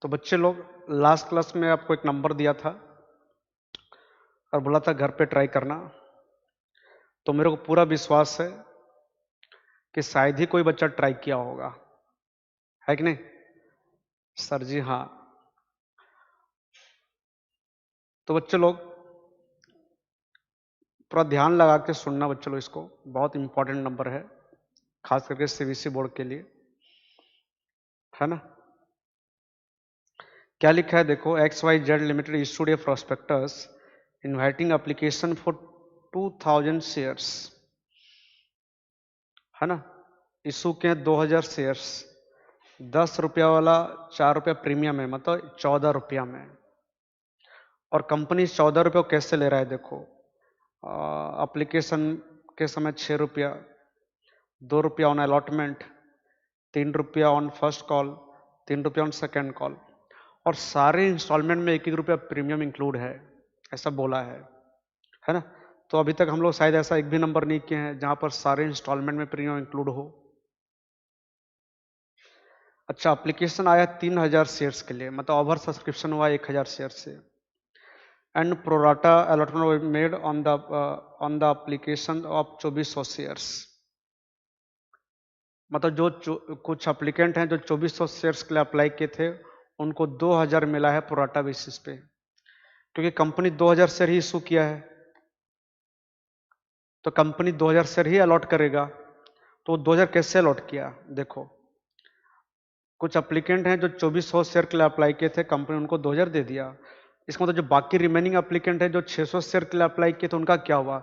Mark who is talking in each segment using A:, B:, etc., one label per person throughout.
A: तो बच्चे लोग, लास्ट क्लास में आपको एक नंबर दिया था और बोला था घर पे ट्राई करना। तो मेरे को पूरा विश्वास है कि शायद ही कोई बच्चा ट्राई किया होगा, है कि नहीं सर जी? हाँ। तो बच्चे लोग पूरा ध्यान लगा के सुनना बच्चों लोग, इसको बहुत इंपॉर्टेंट नंबर है, खास करके सीबीएसई बोर्ड के लिए, है ना? क्या लिखा है देखो, XYZ limited issued A prospectus inviting application for 2000 shares, है ना? इशू के हैं 2000 शेयर्स, 10 रुपया वाला 4 रुपया प्रीमियम है, मतलब 14 रुपया में। और कंपनी 14 रुपये को कैसे ले रहा है देखो, एप्लीकेशन के समय 6 रुपया, 2 रुपया ऑन अलॉटमेंट, 3 रुपया ऑन फर्स्ट कॉल, 3 रुपया ऑन सेकेंड कॉल, और सारे इंस्टॉलमेंट में 1-1 रुपया प्रीमियम इंक्लूड है, ऐसा बोला है ना? तो अभी तक हम लोग शायद ऐसा एक भी नंबर नहीं किए हैं जहां पर सारे इंस्टॉलमेंट में प्रीमियम इंक्लूड हो। अच्छा, एप्लीकेशन आया 3000 शेयर्स के लिए, मतलब ओवर सब्सक्रिप्शन हुआ 1000 शेयर से, and pro rata allotment made on the application of 2400 shares. मतलब कुछ एप्लीकेंट हैं जो 2400 शेयर्स के लिए अप्लाई किए थे, उनको 2000 मिला है प्रोराटा बेसिस पे, क्योंकि कंपनी 2000 शेयर ही इशू किया है, तो कंपनी 2000 शेयर ही अलॉट करेगा। तो 2000 कैसे अलॉट किया देखो, कुछ एप्लीकेंट हैं जो 2400 शेयर के लिए अप्लाई किए थे, कंपनी उनको 2000 दे दिया। इसका मतलब जो बाकी रिमेनिंग एप्लीकेंट है जो 600 शेयर के लिए अप्लाई किए थे, उनका क्या हुआ?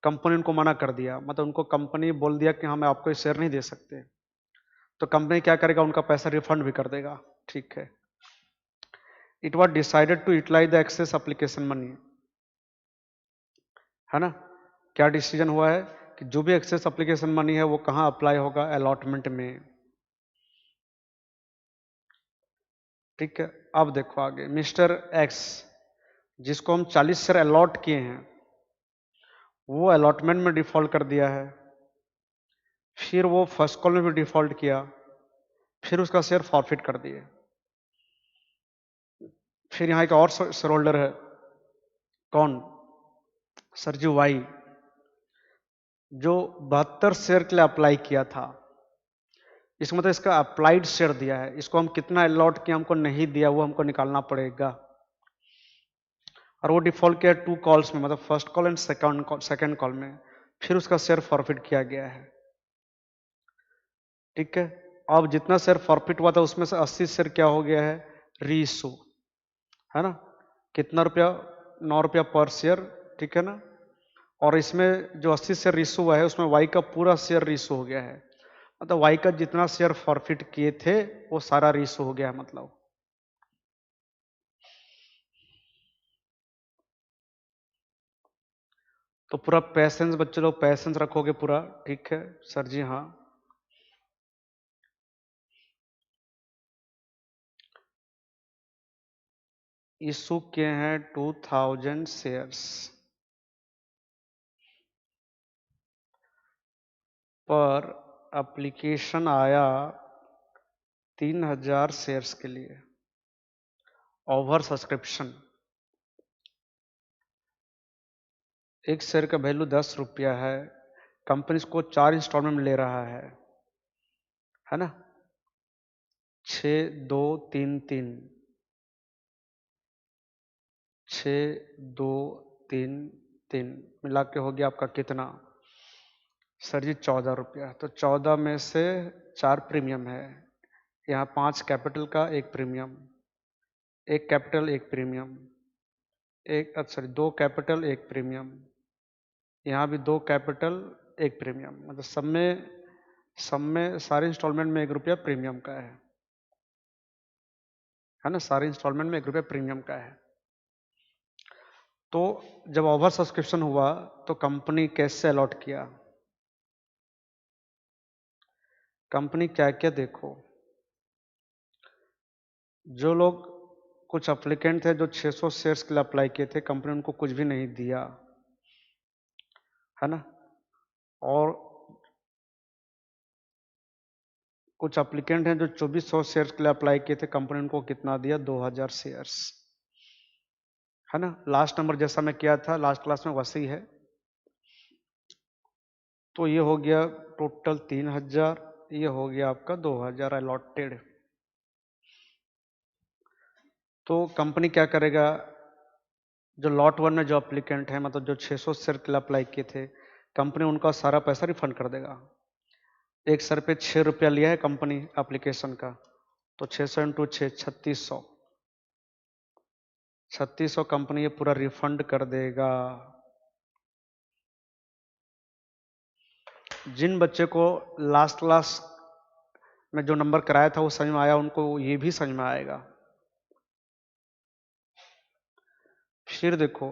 A: कंपनी उनको मना कर दिया, मतलब उनको कंपनी बोल दिया कि हम आपको शेयर नहीं दे सकते। तो कंपनी क्या करेगा, उनका पैसा रिफंड भी कर देगा। ठीक है। It was decided to utilize the excess application money, है ना? क्या डिसीजन हुआ है कि जो भी एक्सेस एप्लीकेशन मनी है वो कहां अप्लाई होगा? अलॉटमेंट में। ठीक है। अब देखो आगे, मिस्टर एक्स जिसको हम 40 शेयर अलॉट किए हैं, वो अलॉटमेंट में डिफॉल्ट कर दिया है, फिर वो फर्स्ट कॉल में भी डिफॉल्ट किया, फिर उसका शेयर फॉरफिट कर दिए। फिर यहाँ एक और शेयर होल्डर है, कौन? सर जी वाई, जो 72 शेयर के लिए अप्लाई किया था। इसका मतलब इसका अप्लाइड शेयर दिया है, इसको हम कितना अलॉट किया हमको नहीं दिया, वो हमको निकालना पड़ेगा। और वो डिफॉल्ट किया 2 कॉल्स में, मतलब first call and second call में, फिर उसका शेयर फॉरफिट किया गया है। ठीक है। अब जितना शेयर फॉरफिट हुआ था उसमें से 80 शेयर क्या हो गया है? रीइशू, है ना? कितना रुपया? 9 रुपया पर शेयर, ठीक है ना? और इसमें जो 80 शेयर रीइशू हुआ है उसमें वाई का पूरा शेयर रीइशू हो गया है, मतलब वाई का जितना शेयर फॉरफिट किए थे वो सारा रीइशू हो गया है। मतलब तो पूरा पैसेंस बच्चे लोग, पैसेंस रखोगे पूरा, ठीक है सर जी? हाँ। इशू किए हैं 2000 शेयर्स, पर एप्लीकेशन आया 3000 शेयर्स के लिए, ओवर सब्सक्रिप्शन। एक शेयर का वैल्यू 10 रुपया है, कंपनी इसको 4 इंस्टॉलमेंट में ले रहा है ना? 6-2-3-3, 6-2-3-3 मिला के हो गया आपका कितना सर जी? 14 रुपया। तो 14 में से 4 प्रीमियम है, यहाँ 5 कैपिटल का, 1 प्रीमियम, 1 कैपिटल 1 प्रीमियम, एक अच्छा 2 कैपिटल 1 प्रीमियम, यहाँ भी 2 कैपिटल 1 प्रीमियम, मतलब सब में सारे इंस्टॉलमेंट में 1 रुपया प्रीमियम का है ना? सारे इंस्टॉलमेंट में 1 रुपया प्रीमियम का है। तो जब ओवर सब्सक्रिप्शन हुआ तो कंपनी कैसे अलॉट किया? कंपनी क्या क्या देखो, जो लोग, कुछ एप्लीकेंट थे जो 600 शेयर्स के लिए अप्लाई किए थे, कंपनी उनको कुछ भी नहीं दिया, है ना? और कुछ एप्लीकेंट हैं जो 2400 शेयर्स के लिए अप्लाई किए थे, कंपनी उनको कितना दिया, 2000 शेयर्स, है ना। लास्ट नंबर जैसा मैं किया था लास्ट क्लास में वैसे ही है। तो ये हो गया टोटल 3000, ये हो गया आपका 2000 अलॉटेड। तो कंपनी क्या करेगा, जो लॉट 1 में जो अप्लीकेंट है, मतलब जो 600 शेयर के लिए अप्लाई किए थे, कंपनी उनका सारा पैसा रिफंड कर देगा। एक शेयर पे 6 रुपया लिया है कंपनी एप्लीकेशन का, तो 600 इंटू 6 3600, 3600 कंपनी ये पूरा रिफंड कर देगा। जिन बच्चे को लास्ट क्लास में जो नंबर कराया था वो समझ में आया, उनको ये भी समझ में आएगा। फिर देखो,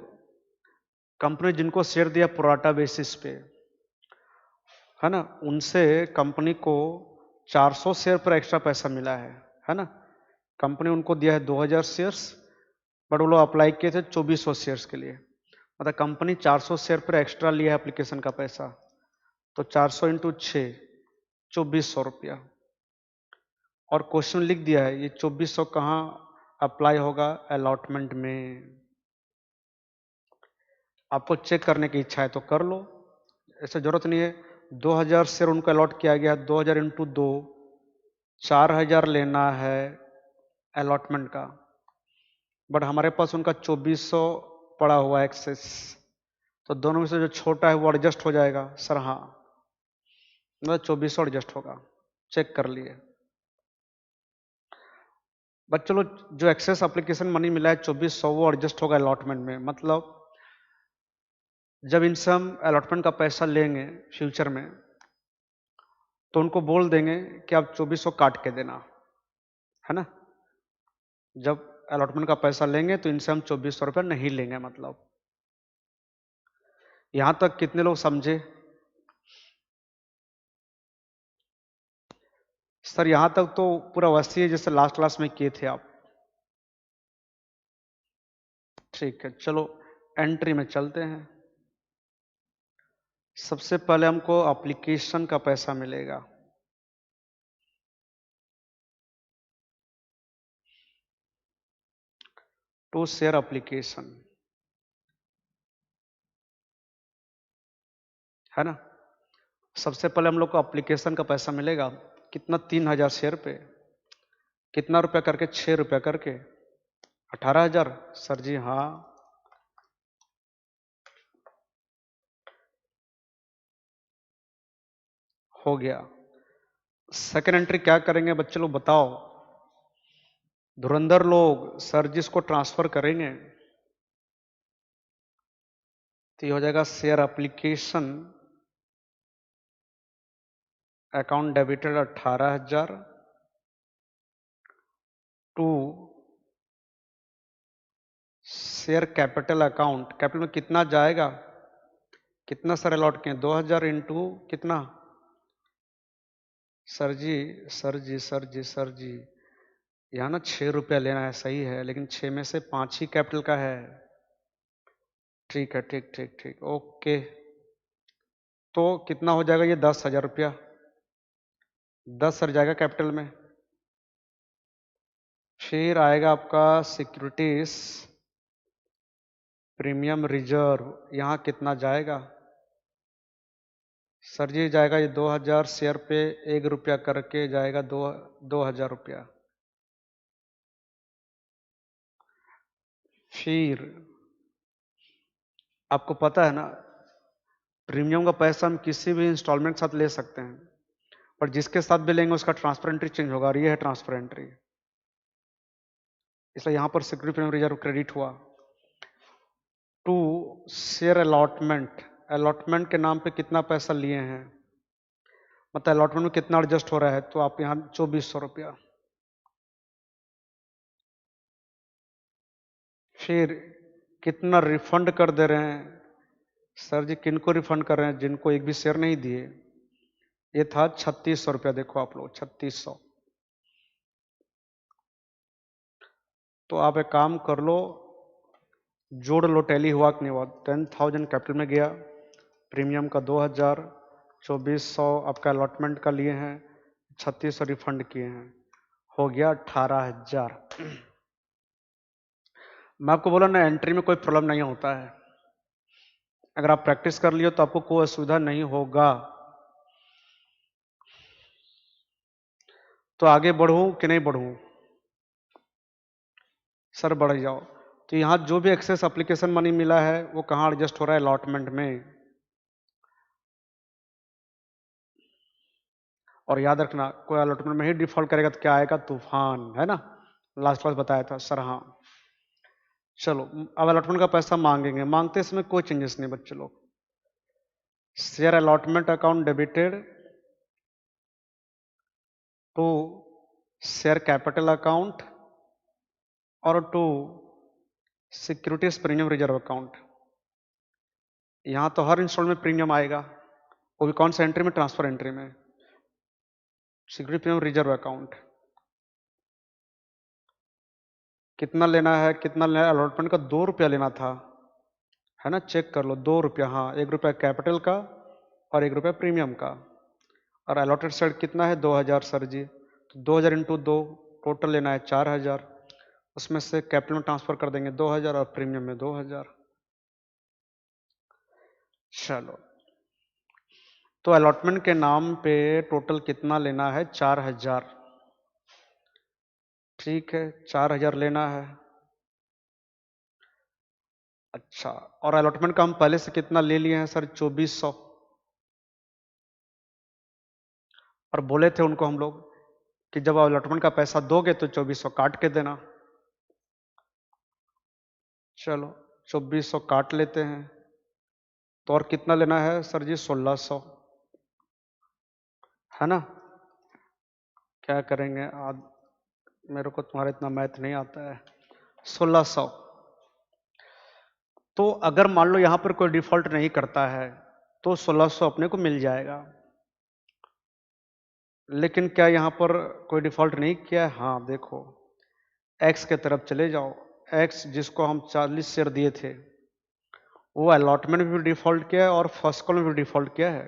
A: कंपनी जिनको शेयर दिया प्रोराटा बेसिस पे, है ना, उनसे कंपनी को 400 शेयर पर एक्स्ट्रा पैसा मिला है ना। कंपनी उनको दिया है 2000 शेयर्स, बट वो लोग अप्लाई किए थे 2400 शेयर्स के लिए, मतलब कंपनी 400 शेयर पर एक्स्ट्रा लिया है एप्लीकेशन का पैसा। तो 400 इंटू 6 2400 रुपया, और क्वेश्चन लिख दिया है ये 2400 कहाँ अप्लाई होगा, अलॉटमेंट में। आपको चेक करने की इच्छा है तो कर लो, ऐसे जरूरत नहीं है। 2000 शेयर उनको अलॉट किया गया, 2000 इंटू 2 4000 लेना है अलॉटमेंट का, बट हमारे पास उनका 2400 पड़ा हुआ एक्सेस, तो दोनों में से जो छोटा है वो एडजस्ट हो जाएगा सर। हाँ, मतलब 2400 एडजस्ट होगा, चेक कर लिए। बट चलो, जो एक्सेस एप्लीकेशन मनी मिला है 2400 वो एडजस्ट होगा अलॉटमेंट में। मतलब जब इनसे हम अलॉटमेंट का पैसा लेंगे फ्यूचर में, तो उनको बोल देंगे कि आप 2400 काट के देना, है ना। जब अलॉटमेंट का पैसा लेंगे तो इनसे हम 2400 रुपये नहीं लेंगे। मतलब यहां तक कितने लोग समझे? सर यहां तक तो पूरा वैसे ही है जैसे लास्ट क्लास में किए थे आप। ठीक है, चलो एंट्री में चलते हैं। सबसे पहले हमको एप्लीकेशन का पैसा मिलेगा। टू शेयर एप्लीकेशन, है ना। सबसे पहले हम लोग को एप्लीकेशन का पैसा मिलेगा कितना, 3000 शेयर पे कितना रुपया करके, 6 रुपया करके 18000। सर जी हाँ, हो गया। सेकेंड एंट्री क्या करेंगे बच्चे लोग बताओ, धुरंधर लोग, सर जी इसको ट्रांसफर करेंगे तो ये हो जाएगा share application account debited 18000 to share capital account. Capital में कितना जाएगा, कितना सर अलॉट किए, 2000 इंटू कितना, सर जी सर जी सर जी सर जी, यहाँ ना 6 रुपया लेना है, सही है, लेकिन 6 में से 5 ही कैपिटल का है। ठीक है, ठीक ठीक ठीक, ओके। तो कितना हो जाएगा ये, 10,000 रुपया, 10,000 जाएगा कैपिटल में। फिर आएगा आपका सिक्योरिटीज प्रीमियम रिजर्व, यहाँ कितना जाएगा, सर जी जाएगा ये 2000 शेयर पे 1 रुपया करके जाएगा 2000 रुपया। फिर आपको पता है ना, प्रीमियम का पैसा हम किसी भी इंस्टॉलमेंट के साथ ले सकते हैं, पर जिसके साथ भी लेंगे उसका ट्रांसफर एंट्री चेंज होगा, और ये है ट्रांसफर एंट्री। इसलिए यहां पर सिक्योरिटी प्रीमियम रिजर्व क्रेडिट हुआ। टू शेयर अलॉटमेंट, अलॉटमेंट के नाम पे कितना पैसा लिए हैं, मतलब अलॉटमेंट में कितना एडजस्ट हो रहा है, तो आप यहाँ 2400 रुपया। फिर कितना रिफंड कर दे रहे हैं, सर जी किनको रिफंड कर रहे हैं, जिनको एक भी शेयर नहीं दिए। ये था 3600 रुपया, देखो आप लोग 3600। तो आप एक काम कर लो, जोड़ लो, टैली हुआ कि नहीं हुआ। 10,000 कैपिटल में गया, प्रीमियम का 2000, 2400 आपका अलॉटमेंट का लिए हैं, 3600 रिफंड किए हैं, हो गया 18,000। मैं आपको बोला ना, एंट्री में कोई प्रॉब्लम नहीं होता है। अगर आप प्रैक्टिस कर लियो तो आपको कोई असुविधा नहीं होगा। तो आगे बढ़ूं कि नहीं बढ़ूं? सर बढ़ जाओ। तो यहाँ जो भी एक्सेस एप्लीकेशन मनी मिला है वो कहाँ एडजस्ट हो रहा है? अलॉटमेंट में। और याद रखना, कोई अलॉटमेंट में ही डिफॉल्ट करेगा तो क्या आएगा? तूफान, है ना? लास्ट क्लास बताया था सर। हाँ चलो, अब अलॉटमेंट का पैसा मांगेंगे। मांगते समय कोई चेंजेस नहीं बच्चे लोग। Share allotment account debited to share capital account और to securities premium reserve account. यहां तो हर इंस्टॉलमेंट प्रीमियम आएगा, वो भी कौन सा एंट्री में? ट्रांसफर एंट्री में। सिक्योरिटी प्रीमियम रिजर्व अकाउंट कितना लेना है? कितना लेना है? अलॉटमेंट का 2 रुपया लेना था, है ना? चेक कर लो, 2 रुपया। हाँ, 1 रुपया कैपिटल का और 1 रुपया प्रीमियम का। और अलॉटेड साइड कितना है? 2,000 सर जी। तो 2,000 इंटू 2, टोटल लेना है 4,000। उसमें से कैपिटल में ट्रांसफर कर देंगे 2,000 और प्रीमियम में 2,000। चलो, तो अलॉटमेंट के नाम पे टोटल कितना लेना है? 4,000। ठीक है, 4,000 लेना है। अच्छा, और अलॉटमेंट का हम पहले से कितना ले लिए हैं सर? 2,400। और बोले थे उनको हम लोग कि जब अलॉटमेंट का पैसा दोगे तो 2,400 काट के देना। चलो, 2,400 काट लेते हैं। तो और कितना लेना है सर जी? 1,600, है ना? क्या करेंगे आज, मेरे को तुम्हारा इतना मैथ नहीं आता है। 1,600। तो अगर मान लो यहां पर कोई डिफॉल्ट नहीं करता है तो 1,600 अपने को मिल जाएगा। लेकिन क्या यहां पर कोई डिफॉल्ट नहीं किया है? हाँ देखो, एक्स के तरफ चले जाओ। एक्स जिसको हम 40 शेयर दिए थे, वो अलॉटमेंट में भी डिफॉल्ट किया है और फर्स्ट कॉल में भी डिफॉल्ट किया है।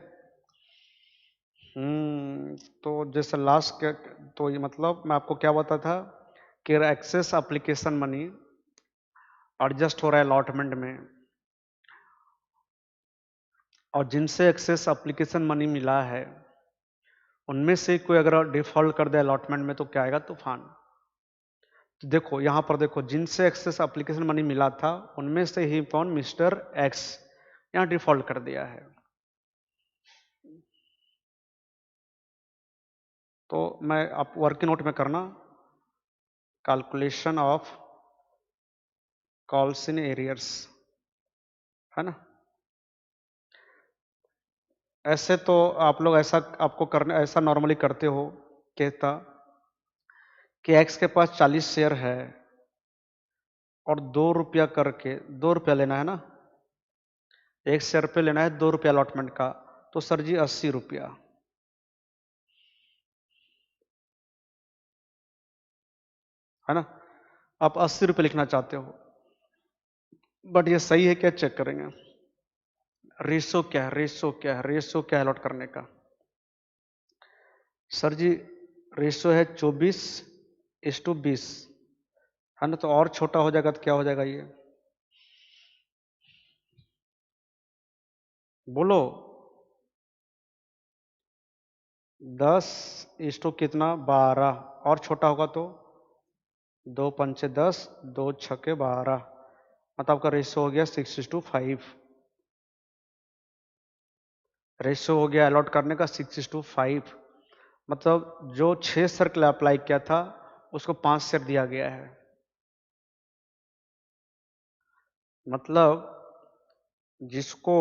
A: तो जैसे लास्ट के, तो ये मतलब मैं आपको क्या बताता था कि एक्सेस एप्लीकेशन मनी एडजस्ट हो रहा है अलॉटमेंट में, और जिनसे एक्सेस एप्लीकेशन मनी मिला है उनमें से कोई अगर डिफॉल्ट कर दे अलॉटमेंट में तो क्या आएगा? तूफान। तो देखो यहां पर, देखो जिनसे एक्सेस एप्लीकेशन मनी मिला था उनमें से ही कौन? मिस्टर एक्स यहां डिफॉल्ट कर दिया है। तो मैं, आप वर्किंग नोट में करना, calculation of calls in arrears, है ना? ऐसे तो आप लोग ऐसा आपको करना, ऐसा नॉर्मली करते हो, कहता कि एक्स के पास 40 शेयर है और 2 रुपया करके, 2 रुपया लेना है ना, एक शेयर पे लेना है 2 रुपया अलॉटमेंट का, तो सर जी 80 रुपया, है ना? आप 80 रुपये लिखना चाहते हो, बट ये सही है क्या? चेक करेंगे। रेशो क्या है? रेशो क्या है? रेशो क्या है अलॉट करने का? सर जी रेशो है 24:20, है ना? तो और छोटा हो जाएगा तो क्या हो जाएगा ये? बोलो। 10 कितना? 12। और छोटा होगा तो 2 पंचे 10, 2 छके 12, मतलब आपका रेशो हो गया 6:5। रेशो हो गया अलॉट करने का 6:5। मतलब जो 6 सर्कल अप्लाई किया था उसको 5 शेयर दिया गया है। मतलब जिसको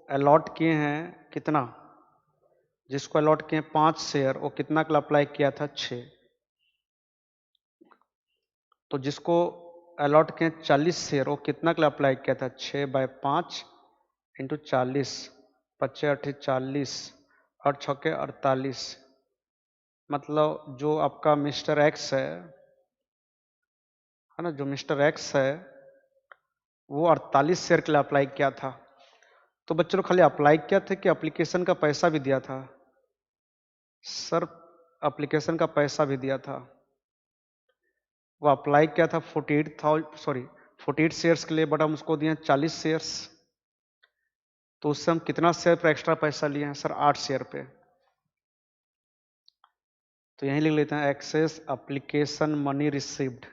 A: अलॉट किए हैं कितना, जिसको अलॉट किए 5 शेयर, वो कितना का अप्लाई किया था? 6। तो जिसको अलॉट किए 40 शेयर, वो कितना का अप्लाई किया था? 6/5 इंटू 40, 5×8 = 40 और 6×48। मतलब जो आपका मिस्टर एक्स है ना, जो मिस्टर एक्स है वो 48 शेयर के लिए अप्लाई किया था। तो बच्चों खाली अप्लाई किया था कि एप्लीकेशन का पैसा भी दिया था? सर एप्लीकेशन का पैसा भी दिया था। वो अप्लाई किया था 48 शेयर्स के लिए, बट हम उसको दिए 40 शेयर्स। तो उससे हम कितना शेयर पर एक्स्ट्रा पैसा लिए हैं सर? 8 शेयर पे। तो यहीं लिख लेते हैं एक्सेस एप्लीकेशन मनी रिसीव्ड,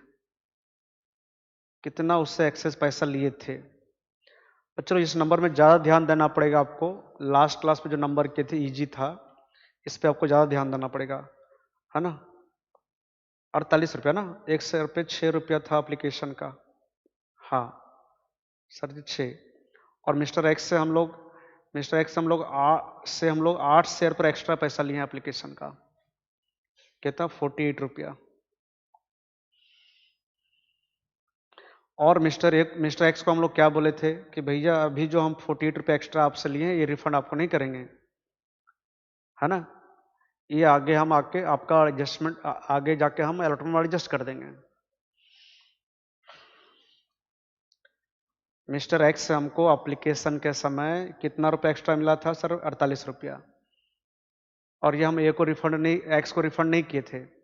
A: कितना उससे एक्सेस पैसा लिए थे। और चलो इस नंबर में ज़्यादा ध्यान देना पड़ेगा आपको। लास्ट क्लास में जो नंबर किए थे इजी था, इस पे आपको ज़्यादा ध्यान देना पड़ेगा, है ना। 48 रुपया ना, 1 शेयर पे 6 रुपया था एप्लीकेशन का। हाँ सर जी 6। और मिस्टर एक्स से हम लोग 8 शेयर पर एक्स्ट्रा पैसा लिए हैं एप्लीकेशन का, कितना 48 रुपया। और मिस्टर एक्स को हम लोग क्या बोले थे कि भैया अभी जो हम 48 रुपये एक्स्ट्रा आपसे लिए हैं ये रिफंड आपको नहीं करेंगे, है ना। ये आगे हम आके आपका एडजस्टमेंट आगे जाके हम अलॉटमेंट में एडजस्ट कर देंगे। मिस्टर एक्स से हमको एप्लीकेशन के समय कितना रुपया एक्स्ट्रा मिला था सर? 48 रुपया। और ये हम एक्स को रिफंड नहीं किए थे।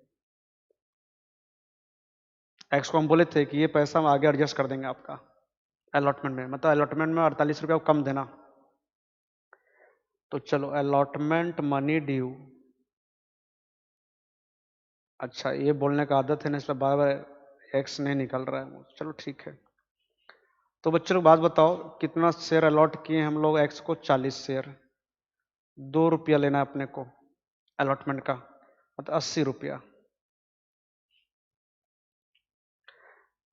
A: एक्स को हम बोले थे कि ये पैसा हम आगे एडजस्ट कर देंगे आपका अलॉटमेंट में, मतलब अलॉटमेंट में 48 रुपया कम देना। तो चलो अलॉटमेंट मनी ड्यू। अच्छा ये बोलने का आदत है ना, इसलिए बार बार एक्स नहीं निकल रहा है। चलो ठीक है। तो बच्चों को बात बताओ, कितना शेयर अलॉट किए हम लोग एक्स को? 40 शेयर। 2 रुपया लेना है अपने को अलॉटमेंट का, मतलब 80 रुपया।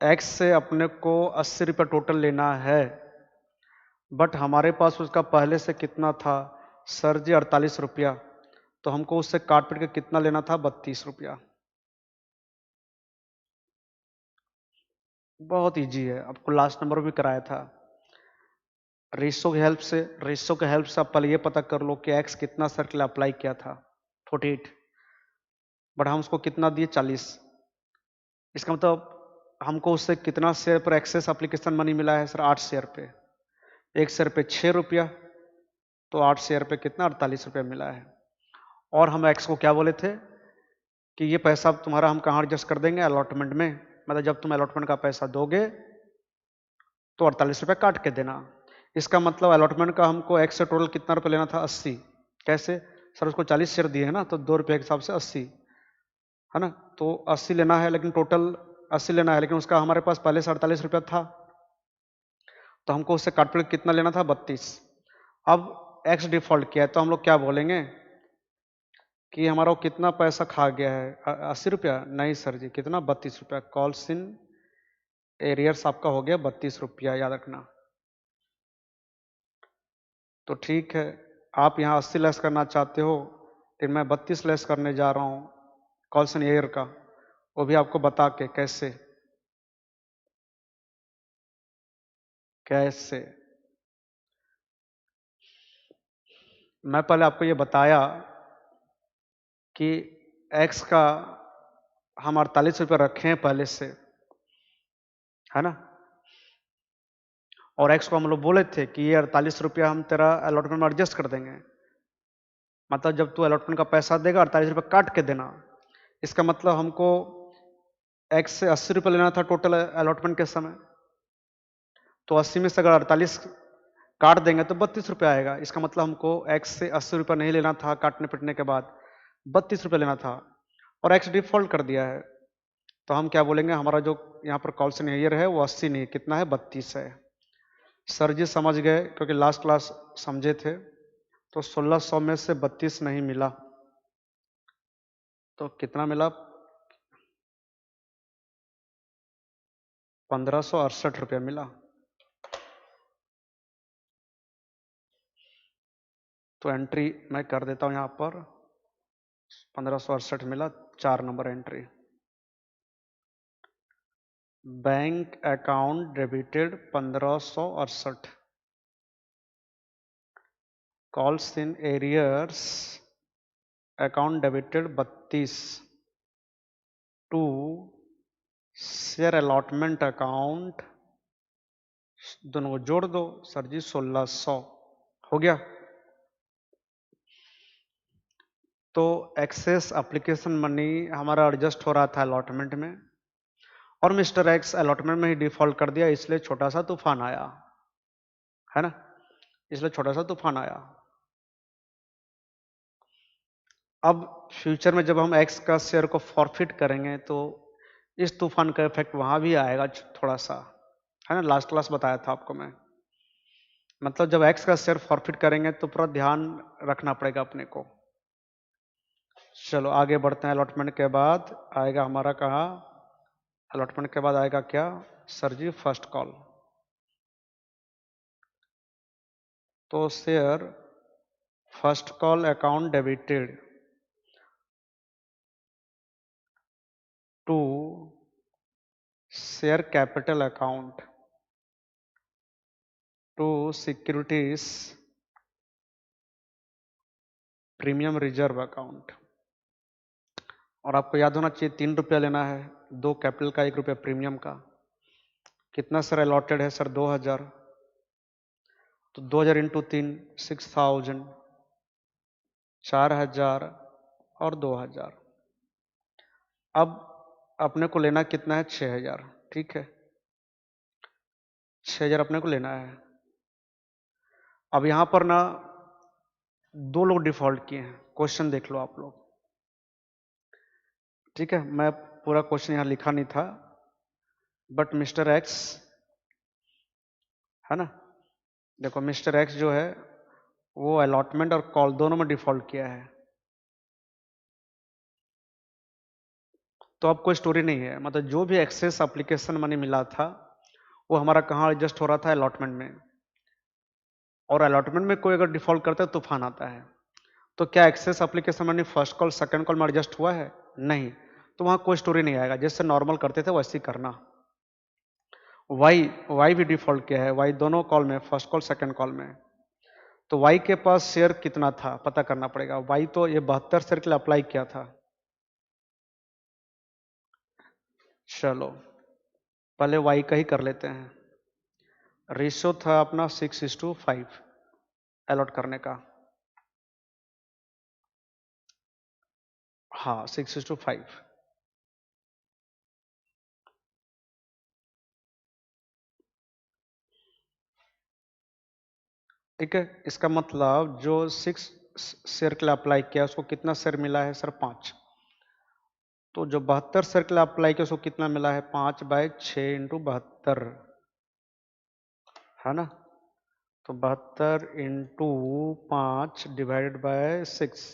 A: एक्स से अपने को 80 रुपया टोटल लेना है, बट हमारे पास उसका पहले से कितना था सर जी? 48 रुपया। तो हमको उससे काट पीट के कितना लेना था? 32 रुपया। बहुत इजी है, आपको लास्ट नंबर भी कराया था। रेशो के हेल्प से आप पहले ये पता कर लो कि एक्स कितना सर्कल अप्लाई किया था, 48, बट हम उसको कितना दिए? 40। इसका मतलब हमको उससे कितना शेयर पर एक्सेस एप्लीकेशन मनी मिला है सर? 8 शेयर पे। 1 शेयर पे 6 रुपया, तो 8 शेयर पे कितना? 48 रुपया मिला है। और हम एक्स को क्या बोले थे कि ये पैसा तुम्हारा हम कहाँ एडजस्ट कर देंगे? अलॉटमेंट में। मतलब जब तुम अलॉटमेंट का पैसा दोगे तो 48 रुपया काट के देना। इसका मतलब अलॉटमेंट का हमको एक्स से टोटल कितना रुपया लेना था? 80। कैसे सर? उसको 40 शेयर दिए है ना, तो 2 रुपये के हिसाब से 80, है ना। तो 80 लेना है, लेकिन टोटल 80 लेना है, लेकिन उसका हमारे पास पहले से 48 रुपया था, तो हमको उससे काट पीट कितना लेना था? 32। अब एक्स डिफॉल्ट किया है, तो हम लोग क्या बोलेंगे कि हमारा वो कितना पैसा खा गया है? 80 रुपया? नहीं सर जी, कितना? 32 रुपया। कॉल्स इन एरियर्स आपका हो गया 32 रुपया, याद रखना। तो ठीक है, आप यहाँ 80 लेस करना चाहते हो, लेकिन मैं 32 लेस करने जा रहा हूँ कॉल्स इन एरियर का, वो भी आपको बता के कैसे कैसे। मैं पहले आपको ये बताया कि एक्स का हम 48 रुपया रखे हैं पहले से, है ना। और एक्स को हम लोग बोले थे कि ये 48 रुपया हम तेरा अलॉटमेंट में एडजस्ट कर देंगे, मतलब जब तू अलॉटमेंट का पैसा देगा 48 रुपया काट के देना। इसका मतलब हमको एक्स से 80 रुपया लेना था टोटल अलॉटमेंट के समय, तो 80 में से अगर 48 काट देंगे तो 32 रुपया आएगा। इसका मतलब हमको एक्स से 80 रुपया नहीं लेना था, काटने पिटने के बाद 32 रुपया लेना था, और एक्स डिफॉल्ट कर दिया है। तो हम क्या बोलेंगे, हमारा जो यहाँ पर कॉल ईयर है वो 80 नहीं, कितना है? 32 है। सर जी समझ गए, क्योंकि लास्ट क्लास समझे थे। तो 1600 में से 32 नहीं मिला, तो कितना मिला? 1568 रुपया मिला। तो एंट्री मैं कर देता हूँ यहाँ पर, 1568 मिला, 4 number entry. Bank account debited 1568, calls in arrears account debited 32, to share allotment account, दोनों को जोड़ दो सर जी 1600 हो गया। तो एक्सेस एप्लीकेशन मनी हमारा एडजस्ट हो रहा था अलॉटमेंट में, और मिस्टर एक्स अलॉटमेंट में ही डिफॉल्ट कर दिया, इसलिए छोटा सा तूफान आया, है ना, इसलिए छोटा सा तूफान आया। अब फ्यूचर में जब हम एक्स का शेयर को फॉरफिट करेंगे तो इस तूफान का इफेक्ट वहां भी आएगा थोड़ा सा, है ना, लास्ट क्लास बताया था आपको मैं। मतलब जब एक्स का शेयर फॉरफिट करेंगे तो पूरा ध्यान रखना पड़ेगा अपने को। चलो आगे बढ़ते हैं। अलॉटमेंट के बाद आएगा हमारा कहाँ, अलॉटमेंट के बाद आएगा क्या सर जी, फर्स्ट कॉल। तो share first call account debited to share capital account to securities premium reserve account. और आपको याद होना चाहिए 3 रुपया लेना है, 2 कैपिटल का 1 रुपया प्रीमियम का। कितना सर अलॉटेड है सर 2000, तो 2000 इंटू 3 6000, 4000 और 2000। अब अपने को लेना कितना है 6000, ठीक है, 6000 अपने को लेना है। अब यहां पर ना 2 लोग डिफॉल्ट किए हैं, क्वेश्चन देख लो आप लोग, ठीक है, मैं पूरा क्वेश्चन यहां लिखा नहीं था, बट मिस्टर एक्स, है ना, देखो मिस्टर एक्स जो है वो अलॉटमेंट और कॉल दोनों में डिफॉल्ट किया है। तो अब कोई स्टोरी नहीं है, मतलब जो भी एक्सेस एप्लीकेशन मनी मिला था वो हमारा कहाँ एडजस्ट हो रहा था, अलॉटमेंट में। और अलॉटमेंट में कोई अगर डिफॉल्ट करता है तो तूफान आता है। तो क्या excess application money first call second call में एडजस्ट हुआ है? नहीं, तो वहां कोई स्टोरी नहीं आएगा, जैसे नॉर्मल करते थे वैसे ही करना। वाई भी डिफॉल्ट किया है, वाई दोनों कॉल में, फर्स्ट कॉल सेकंड कॉल में। तो वाई के पास शेयर कितना था पता करना पड़ेगा। वाई तो ये 72 शेयर के लिए अप्लाई किया था। चलो पहले वाई का ही कर लेते हैं। रेशियो था अपना 6:5 अलॉट करने का, हाँ 6:5। ठीक है, इसका मतलब जो 6 शेयर के लिए अप्लाई किया उसको कितना शेयर मिला है सर 5। तो जो 72 शेयर के लिए अप्लाई किया उसको कितना मिला है 5/6 इंटू 72, है ना। तो 72 इंटू 5 डिवाइडेड बाय 6,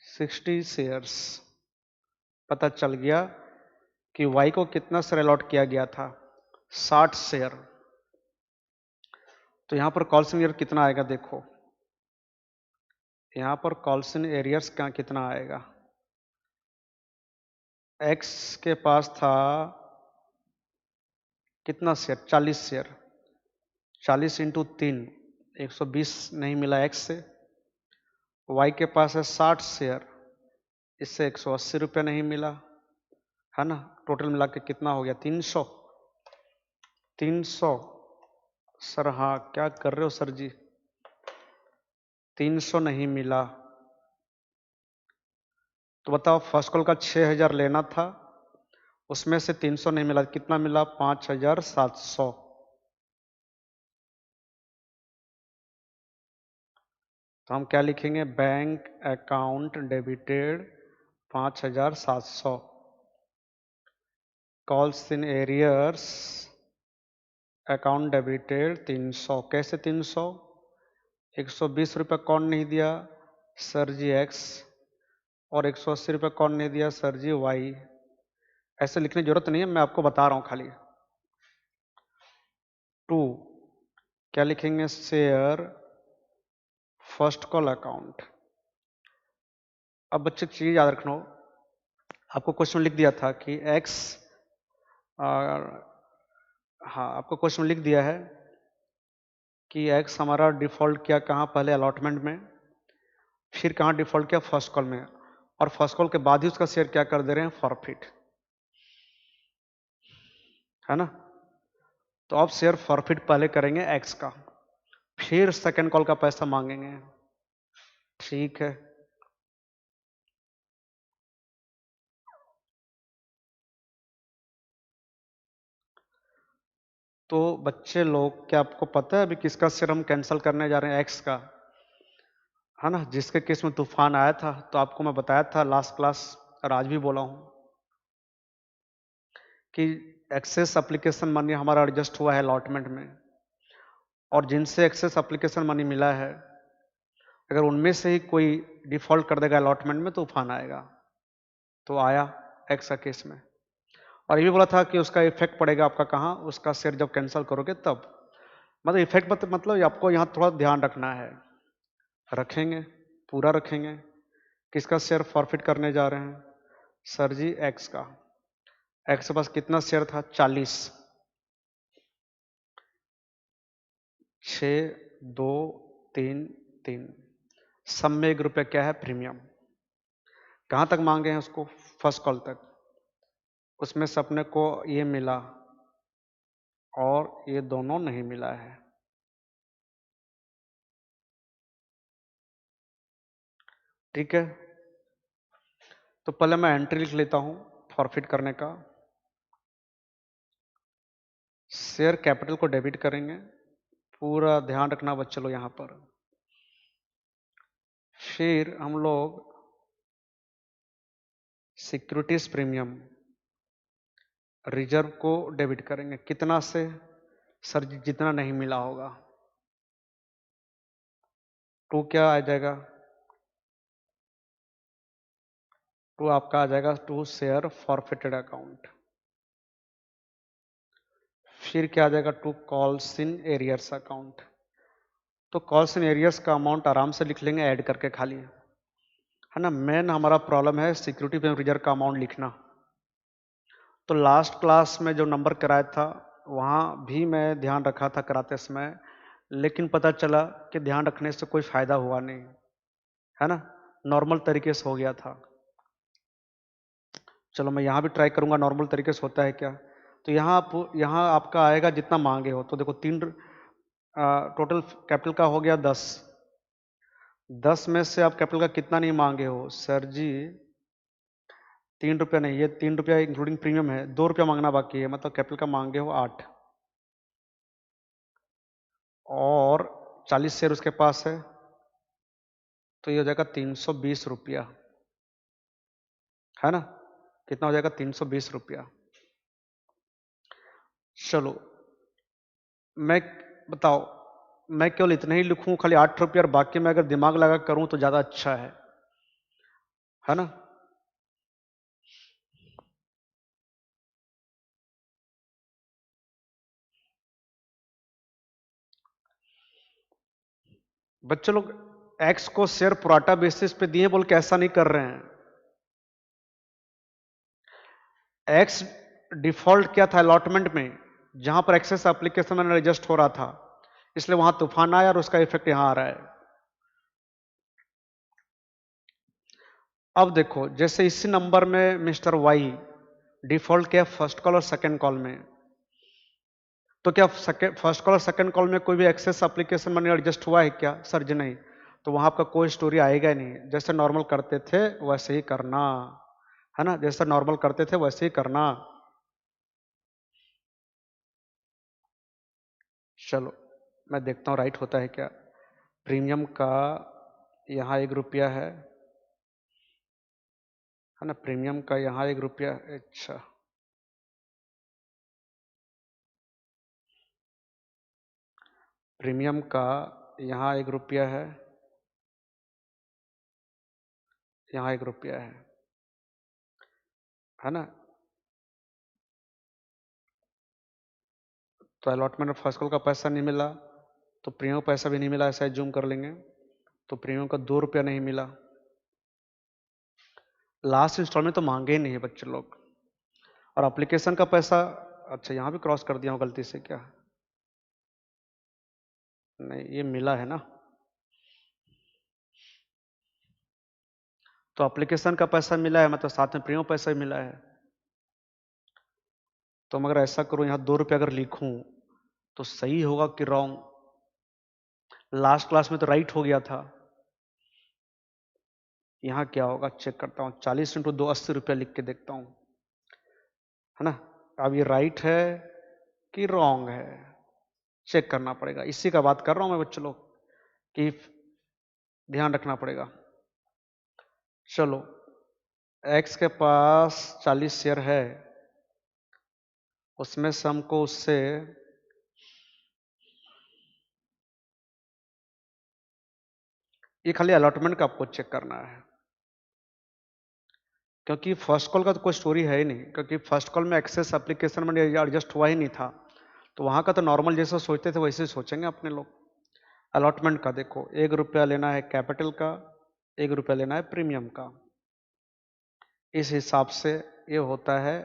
A: 60 शेयर्स। पता चल गया कि वाई को कितना शेयर अलॉट किया गया था 60 शेयर। तो यहां पर कॉल्सन ईयर कितना आएगा देखो, यहां पर कॉल्सन एरियर्स का कितना आएगा। एक्स के पास था कितना शेयर 40 शेयर, 40 इंटू 3 120 नहीं मिला एक्स से। वाई के पास है 60 शेयर, इससे 180 रुपये नहीं मिला, है ना। टोटल मिला के कितना हो गया 300। 300 सर, हाँ क्या कर रहे हो सर जी, 300 नहीं मिला। तो बताओ फर्स्ट कॉल का 6000 लेना था, उसमें से 300 नहीं मिला, कितना मिला 5700। तो हम क्या लिखेंगे, bank account debited 5700, calls in arrears account debited 300। कैसे 300, 120 रुपये कौन नहीं दिया सर जी एक्स, और 180 रुपये कौन नहीं दिया सर जी वाई। ऐसे लिखने की जरूरत नहीं है, मैं आपको बता रहा हूं खाली। 2 क्या लिखेंगे, शेयर फर्स्ट कॉल अकाउंट। अब बच्चे चीज याद रखना, आपको क्वेश्चन लिख दिया था कि एक्स, हाँ आपको क्वेश्चन लिख दिया है कि एक्स हमारा डिफॉल्ट किया कहाँ, पहले अलॉटमेंट में, फिर कहाँ डिफॉल्ट किया फर्स्ट कॉल में, और फर्स्ट कॉल के बाद ही उसका शेयर क्या कर दे रहे हैं फॉरफिट, है ना। तो अब शेयर फॉरफिट पहले करेंगे एक्स का, फिर सेकंड कॉल का पैसा मांगेंगे, ठीक है। तो बच्चे लोग, क्या आपको पता है अभी किसका शेयर हम कैंसिल करने जा रहे हैं? एक्स का, है ना, जिसके केस में तूफान आया था। तो आपको मैं बताया था लास्ट क्लास, और आज भी बोला हूं कि एक्सेस एप्लीकेशन मनी हमारा एडजस्ट हुआ है अलॉटमेंट में, और जिनसे एक्सेस एप्लीकेशन मनी मिला है, अगर उनमें से ही कोई डिफॉल्ट कर देगा अलॉटमेंट में, तो तूफान आएगा। तो आया एक्स का केस में। और ये भी बोला था कि उसका इफेक्ट पड़ेगा आपका कहाँ, उसका शेयर जब कैंसिल करोगे तब। मतलब इफेक्ट मतलब आपको यहाँ थोड़ा ध्यान रखना है। रखेंगे, पूरा रखेंगे। किसका शेयर फॉरफिट करने जा रहे हैं? सर जी एक्स का। एक्स के पास कितना शेयर था? 40। 6, 2, 3, 3, सब में 1 रुपया क्या है? प्रीमियम। कहाँ तक मांगे हैं उसको? फर्स्ट कॉल तक। उसमें से अपने को ये मिला और ये दोनों नहीं मिला है। ठीक है, तो पहले मैं एंट्री लिख लेता हूं फॉरफिट करने का। शेयर कैपिटल को डेबिट करेंगे। पूरा ध्यान रखना बच्चों लोग यहां पर। फिर हम लोग सिक्योरिटीज प्रीमियम रिजर्व को डेबिट करेंगे। कितना से? सर जी जितना नहीं मिला होगा। टू क्या आ जाएगा? टू आपका आ जाएगा टू शेयर फॉरफिटेड अकाउंट। फिर क्या आ जाएगा? To calls in arrears account. तो कॉल्स इन एरियर्स का अमाउंट आराम से लिख लेंगे ऐड करके खाली, है ना। मेन हमारा प्रॉब्लम है सिक्योरिटी पे रिजर्व का अमाउंट लिखना। तो लास्ट क्लास में जो नंबर कराया था वहाँ भी मैं ध्यान रखा था कराते समय, लेकिन पता चला कि ध्यान रखने से कोई फायदा हुआ नहीं, है ना। नॉर्मल तरीके से हो गया था। चलो मैं यहाँ भी ट्राई करूँगा नॉर्मल तरीके से होता है क्या। तो यहाँ आपका आएगा जितना मांगे हो। तो देखो टोटल कैपिटल का हो गया 10। 10 में से आप कैपिटल का कितना नहीं मांगे हो? सर जी 3 रुपया नहीं, ये 3 रुपया इंक्लूडिंग प्रीमियम है। 2 रुपया मांगना बाकी है, मतलब कैपिटल का मांगे हो 8, और 40 शेयर उसके पास है, तो ये हो जाएगा 320 रुपया, है ना। कितना हो जाएगा? 320 रुपया। चलो मैं, बताओ, मैं केवल इतना ही लिखूं खाली 8 रुपया, और बाकी में अगर दिमाग लगा करूं तो ज्यादा अच्छा है ना। बच्चे लोग एक्स को शेयर प्रोराटा बेसिस पे दिए बोल के ऐसा नहीं कर रहे हैं। एक्स डिफॉल्ट क्या था अलॉटमेंट में, जहां पर एक्सेस एप्लीकेशन में एडजस्ट हो रहा था, इसलिए वहां तूफान आया और उसका इफेक्ट यहां आ रहा है। अब देखो, जैसे इसी नंबर में मिस्टर वाई डिफॉल्ट क्या? फर्स्ट कॉल और सेकंड कॉल में। तो क्या फर्स्ट कॉल और सेकंड कॉल में कोई भी एक्सेस एप्लीकेशन मनी एडजस्ट हुआ है क्या? सर जी नहीं। तो वहां आपका कोई स्टोरी आएगा ही नहीं। जैसे नॉर्मल करते थे वैसे ही करना, है ना। जैसे नॉर्मल करते थे वैसे ही करना। चलो मैं देखता हूँ राइट होता है क्या। प्रीमियम का यहाँ 1 रुपया है ना। प्रीमियम का यहाँ 1 रुपया। अच्छा, प्रीमियम का यहाँ 1 रुपया यहाँ 1 रुपया है ना। तो अलॉटमेंट में फर्स्ट कॉल का पैसा नहीं मिला, तो प्रीमियम का पैसा भी नहीं मिला, ऐसा जूम कर लेंगे। तो प्रीमियम का 2 रुपया नहीं मिला। लास्ट इंस्टॉलमेंट तो मांगे ही नहीं है बच्चे लोग। और एप्लीकेशन का पैसा, अच्छा यहाँ भी क्रॉस कर दिया हूँ गलती से क्या? नहीं, ये मिला है ना। तो एप्लीकेशन का पैसा मिला है, मतलब साथ में प्रीमियम पैसा भी मिला है। तो मैं अगर ऐसा करूँ, यहाँ 2 रुपया अगर लिखूँ तो सही होगा कि रॉन्ग? लास्ट क्लास में तो राइट हो गया था। यहाँ क्या होगा चेक करता हूँ। 40 × 2 80 रुपया लिख के देखता हूँ, है ना। अब ये राइट है कि रॉन्ग है, चेक करना पड़ेगा। इसी का बात कर रहा हूं मैं बच्चों लोग कि ध्यान रखना पड़ेगा। चलो, एक्स के पास 40 शेयर है, उसमें से हमको उससे ये खाली अलॉटमेंट का आपको चेक करना है, क्योंकि फर्स्ट कॉल का तो कोई स्टोरी है ही नहीं, क्योंकि फर्स्ट कॉल में एक्सेस एप्लीकेशन में एडजस्ट हुआ ही नहीं था, तो वहां का तो नॉर्मल जैसा सोचते थे वैसे ही सोचेंगे अपने लोग। अलॉटमेंट का देखो, 1 रुपया लेना है कैपिटल का, 1 रुपया लेना है प्रीमियम का। इस हिसाब से ये होता है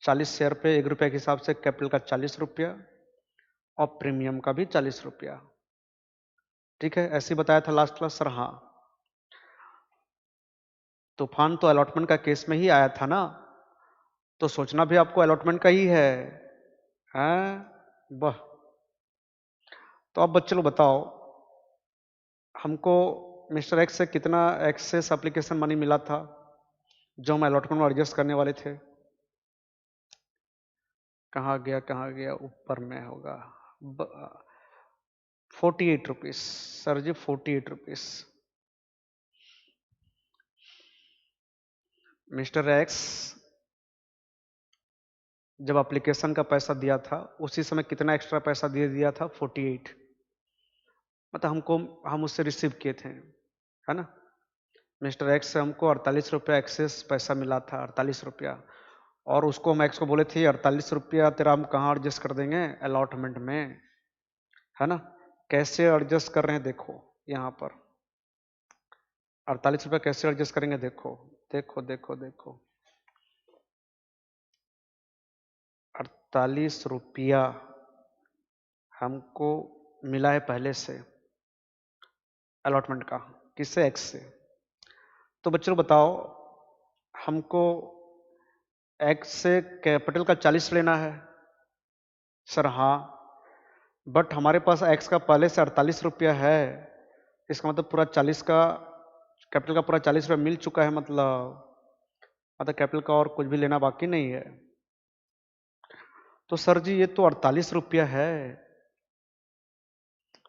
A: 40 शेयर पे 1 रुपया के हिसाब से कैपिटल का 40 रुपया और प्रीमियम का भी 40 रुपया। ठीक है, ऐसे ही बताया था लास्ट क्लास सर। हाँ, तूफान तो अलॉटमेंट का केस में ही आया था ना, तो सोचना भी आपको अलॉटमेंट का ही है। हैं वाह। तो अब बच्चे लोग बताओ, हमको मिस्टर एक्स से कितना एक्सेस एप्लीकेशन मनी मिला था जो हम अलॉटमेंट में एडजस्ट करने वाले थे? कहाँ गया कहाँ गया, ऊपर में होगा। 48 रुपीज सर जी, 48 रुपीज। मिस्टर एक्स जब एप्लीकेशन का पैसा दिया था उसी समय कितना एक्स्ट्रा पैसा दे दिया था? 48। मतलब हम उससे रिसीव किए थे, है ना। मिस्टर एक्स से हमको 48 रुपया एक्सेस पैसा मिला था, 48 रुपया। और उसको हम एक्स को बोले थे 48 रुपया तेरा हम कहाँ एडजस्ट कर देंगे? अलॉटमेंट में, है ना। कैसे एडजस्ट कर रहे हैं देखो, यहाँ पर 48 रुपया कैसे एडजस्ट करेंगे? देखो देखो देखो देखो, 48 रुपया हमको मिला है पहले से अलॉटमेंट का। किससे? एक्स से। तो बच्चों बताओ, हमको एक्स से कैपिटल का 40 लेना है सर। हाँ, बट हमारे पास एक्स का पहले से 48 रुपया है, इसका मतलब पूरा 40 का कैपिटल का पूरा 40 रुपया मिल चुका है, मतलब कैपिटल का और कुछ भी लेना बाकी नहीं है। तो सर जी ये तो 48 रुपया है।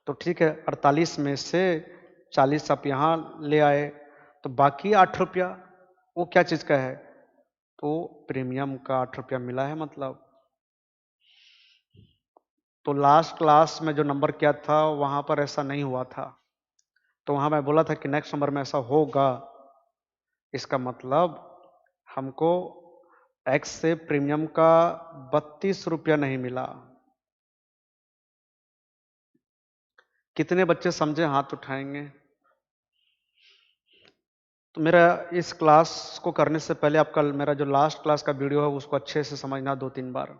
A: तो ठीक है, 48 में से 40 आप यहाँ ले आए, तो बाकी 8 रुपया वो क्या चीज का है? तो प्रीमियम का 8 रुपया मिला है मतलब। तो लास्ट क्लास में जो नंबर किया था वहां पर ऐसा नहीं हुआ था, तो वहां मैं बोला था कि नेक्स्ट नंबर में ऐसा होगा। इसका मतलब हमको एक्स से प्रीमियम का 32 रुपया नहीं मिला। कितने बच्चे समझे? हाथ उठाएंगे। तो मेरा इस क्लास को करने से पहले आपका मेरा जो लास्ट क्लास का वीडियो है उसको अच्छे से समझना 2-3 बार,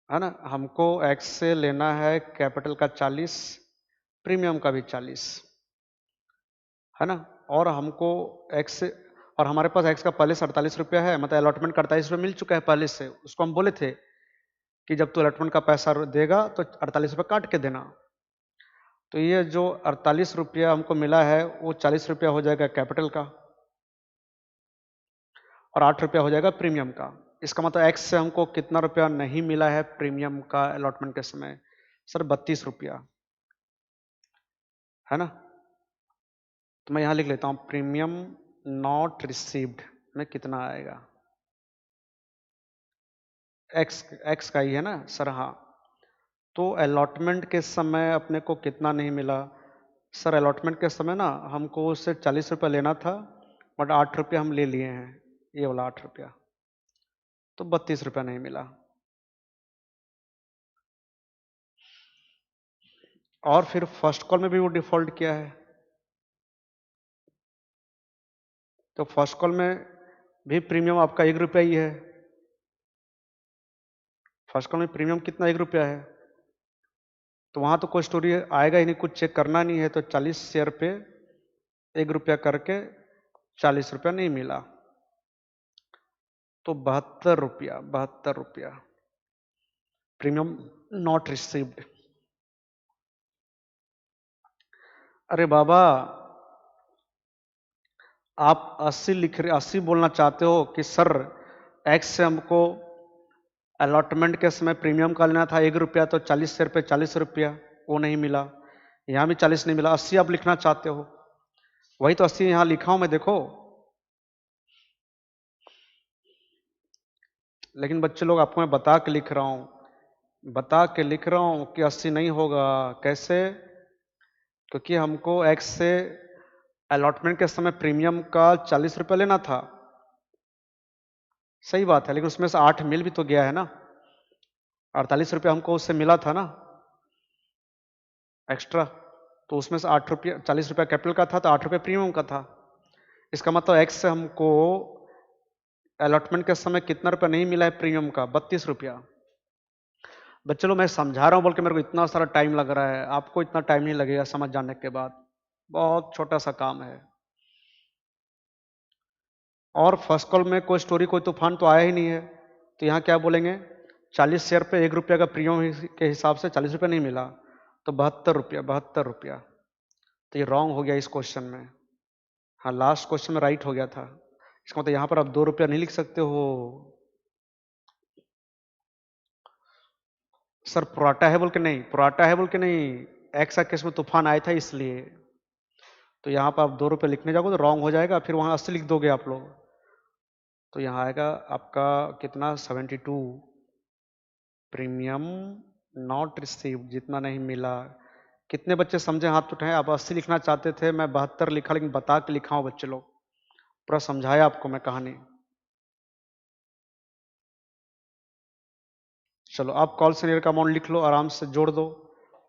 A: है ना। हमको एक्स से लेना है कैपिटल का 40, प्रीमियम का भी 40, है ना। और हमको एक्स से, और हमारे पास एक्स का पहले से 48 रुपया है, मतलब अलॉटमेंट का 48 रुपया मिल चुका है पहले से। उसको हम बोले थे कि जब तू अलॉटमेंट का पैसा देगा तो 48 रुपया काट के देना। तो ये जो 48 रुपया हमको मिला है वो 40 रुपया हो जाएगा कैपिटल का और 8 रुपया हो जाएगा प्रीमियम का। इसका मतलब एक्स से हमको कितना रुपया नहीं मिला है प्रीमियम का अलॉटमेंट के समय? सर 32 रुपया, है ना। तो मैं यहां लिख लेता हूं, प्रीमियम नॉट रिसीव्ड में कितना आएगा? एक्स, एक्स का ही है ना सर। हाँ, तो अलॉटमेंट के समय अपने को कितना नहीं मिला? सर अलॉटमेंट के समय ना हमको उससे 40 रुपया लेना था, बट 8 रुपया हम ले लिए हैं, ये वाला 8 रुपया, तो 32 रुपया नहीं मिला। और फिर फर्स्ट कॉल में भी वो डिफॉल्ट किया है, तो फर्स्ट कॉल में भी प्रीमियम आपका 1 रुपया ही है। फर्स्ट कॉल में प्रीमियम कितना? 1 रुपया है। तो वहां तो कोई स्टोरी आएगा ही नहीं, कुछ चेक करना नहीं है। तो 40 शेयर पे 1 रुपया करके 40 रुपया नहीं मिला, तो 72 रुपया, 72 रुपया प्रीमियम नॉट रिसीव्ड। अरे बाबा, आप 80 लिख रहे, 80 बोलना चाहते हो कि सर एक्स से हमको अलॉटमेंट के समय प्रीमियम का लेना था 1 रुपया, तो 40 शेयर पे 40 रुपया, वो नहीं मिला। यहाँ भी 40 नहीं मिला, 80 आप लिखना चाहते हो, वही तो 80 यहाँ लिखा हूं मैं, देखो। लेकिन बच्चे लोग, आपको मैं बता के लिख रहा हूं, बता के लिख रहा हूं कि 80 नहीं होगा। कैसे? क्योंकि हमको एक्स से अलॉटमेंट के समय प्रीमियम का 40 रुपया लेना था। सही बात है, लेकिन उसमें से 8 मिल भी तो गया है ना, 48 रुपया हमको उससे मिला था ना एक्स्ट्रा। तो उसमें से 8 रुपया, 40 रुपया कैपिटल का था, तो 8 रुपया प्रीमियम का था। इसका मतलब एक्स से हमको अलॉटमेंट के समय कितना रुपया नहीं मिला है प्रीमियम का? 32 रुपया। बच्चे लोग, मैं समझा रहा हूं बोल के मेरे को इतना सारा टाइम लग रहा है, आपको इतना टाइम नहीं लगेगा समझ जाने के बाद, बहुत छोटा सा काम है। और फर्स्ट कॉल में कोई स्टोरी, कोई तूफान तो आया ही नहीं है, तो यहाँ क्या बोलेंगे? 40 शेयर पे 1 रुपया का प्रीमियम के हिसाब से 40 रुपया नहीं मिला, तो 72 रुपया, 72 रुपया। तो ये रॉन्ग हो गया इस क्वेश्चन में। हाँ, लास्ट क्वेश्चन में राइट हो गया था। इसका मतलब यहाँ पर आप 2 रुपया नहीं लिख सकते हो। सर प्रोराटा है बोल के नहीं, प्रोराटा है बोल के नहीं, एक्स का केस में तूफान आया था इसलिए। तो यहाँ पर आप 2 रुपये लिखने जाओगे तो रॉन्ग हो जाएगा, फिर वहाँ 80 लिख दोगे आप लोग। तो यहाँ आएगा आपका कितना? 72 प्रीमियम नॉट रिसीव्ड, जितना नहीं मिला। कितने बच्चे समझे? हाथ उठाएं। आप 80 लिखना चाहते थे, मैं 72 लिखा, लेकिन बता के लिखा हूं बच्चे लोग, पूरा समझाया आपको मैं कहानी। चलो आप कॉल सेनियर का अमाउंट लिख लो, आराम से जोड़ दो।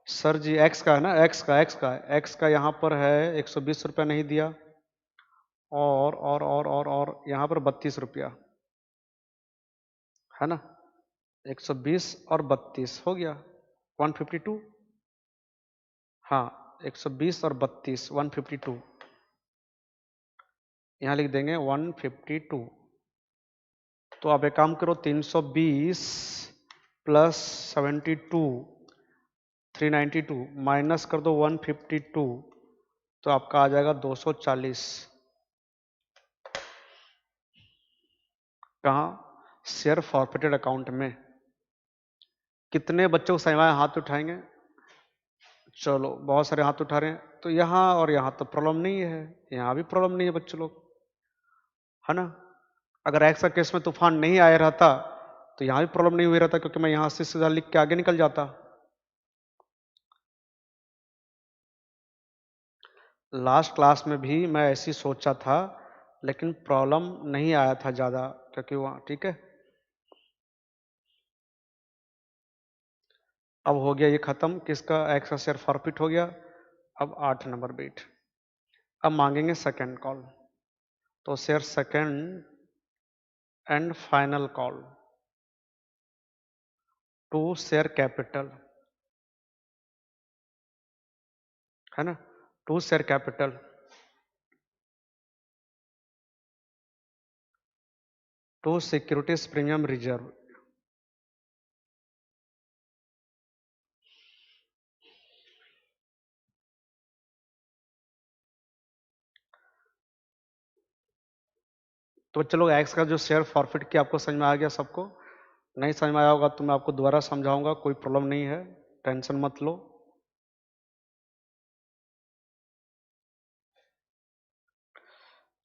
A: सर जी एक्स का है ना, एक्स का यहाँ पर है 120 रुपया नहीं दिया, और यहाँ पर 32 रुपया है ना, 120 और 32 हो गया 152। हाँ, 120 और 32 152, यहाँ लिख देंगे 152। तो आप एक काम करो, 320 प्लस 72 392 माइनस कर दो 152, तो आपका आ जाएगा 240। कहाँ? शेयर फॉरफिटेड अकाउंट में। कितने बच्चों को समझ में हाथ उठाएंगे? चलो बहुत सारे हाथ उठा रहे हैं, तो यहाँ और यहाँ तो प्रॉब्लम नहीं है, यहाँ भी प्रॉब्लम नहीं है बच्चों लोग, है ना। अगर एक्स का केस में तूफान नहीं आया रहता तो यहाँ भी प्रॉब्लम नहीं हुई रहता, क्योंकि मैं यहाँ से सीधा लिख के आगे निकल जाता। लास्ट क्लास में भी मैं ऐसी सोचा था, लेकिन प्रॉब्लम नहीं आया था ज़्यादा, क्योंकि वहाँ ठीक है। अब हो गया ये खत्म, किसका? एक्स का शेयर फॉरफिट हो गया। अब 8 नंबर बीट। अब मांगेंगे सेकंड कॉल, तो share second and final call to share capital, है ना, to share capital to securities premium reserve. तो चलो, एक्स का जो शेयर फॉरफिट किया आपको समझ में आ गया सबको? नहीं समझ में आया होगा तो मैं आपको दोबारा समझाऊंगा, कोई प्रॉब्लम नहीं है, टेंशन मत लो।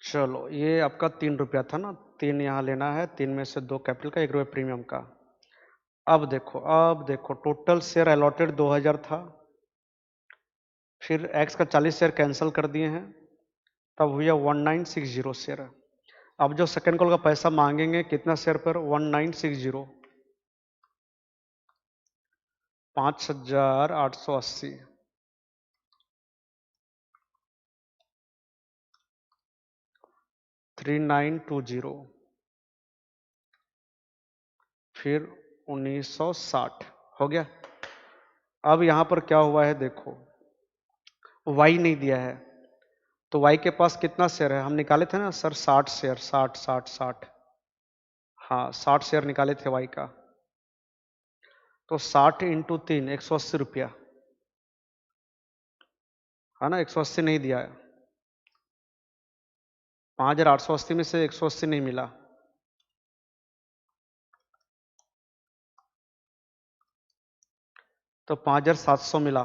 A: चलो ये आपका 3 रुपया था ना, 3 यहाँ लेना है, 3 में से 2 कैपिटल का, 1 रुपया प्रीमियम का। अब देखो टोटल शेयर अलॉटेड 2000 था, फिर एक्स का 40 शेयर कैंसिल कर दिए हैं, तब हुआ 1960 शेयर। अब जो सेकंड कॉल का पैसा मांगेंगे कितना शेयर पर? 1960, 5880, 3920, फिर 1960 हो गया। अब यहां पर क्या हुआ है देखो, वाई नहीं दिया है, तो वाई के पास कितना शेयर है? हम निकाले थे ना सर 60 शेयर, 60। हाँ 60 शेयर निकाले थे वाई का, तो 60 इंटू 3 180 रुपया, है ना, 180 नहीं दिया है, 5880 में से 180 नहीं मिला, तो 5,700 मिला।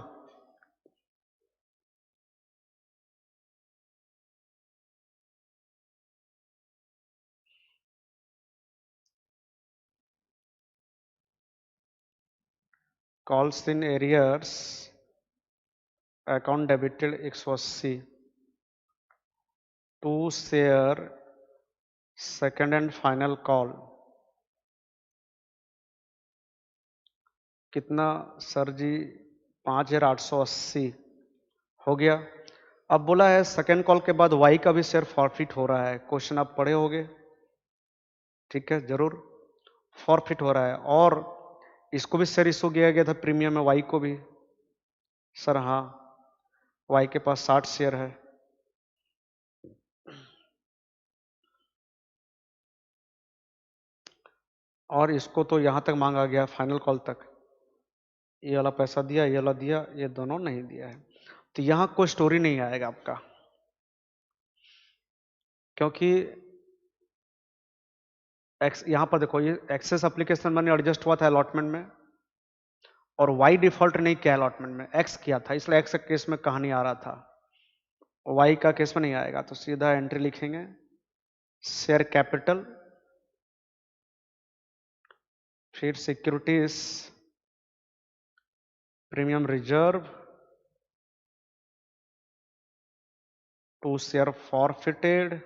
A: Calls in arrears account debited 180 to share second and final call. कितना सर जी? 5,880 हो गया। अब बोला है सेकंड कॉल के बाद वाई का भी शेयर फॉरफिट हो रहा है। क्वेश्चन आप पढ़े होंगे, ठीक है, जरूर फॉरफिट हो रहा है। और इसको भी शेयर इशू किया गया था प्रीमियम में, वाई को भी। सर हाँ, वाई के पास 60 शेयर है। और इसको तो यहां तक मांगा गया फाइनल कॉल तक। ये वाला पैसा दिया, ये वाला दिया, ये दोनों नहीं दिया है। तो यहां कोई स्टोरी नहीं आएगा आपका, क्योंकि यहां पर देखो, ये एक्सेस एप्लीकेशन मनी एडजस्ट हुआ था अलॉटमेंट में, और वाई डिफॉल्ट नहीं किया अलॉटमेंट में, एक्स किया था, इसलिए एक्स के केस में कहानी आ रहा था, वाई का केस में नहीं आएगा। तो सीधा एंट्री लिखेंगे, शेयर कैपिटल, फिर securities premium reserve to share forfeited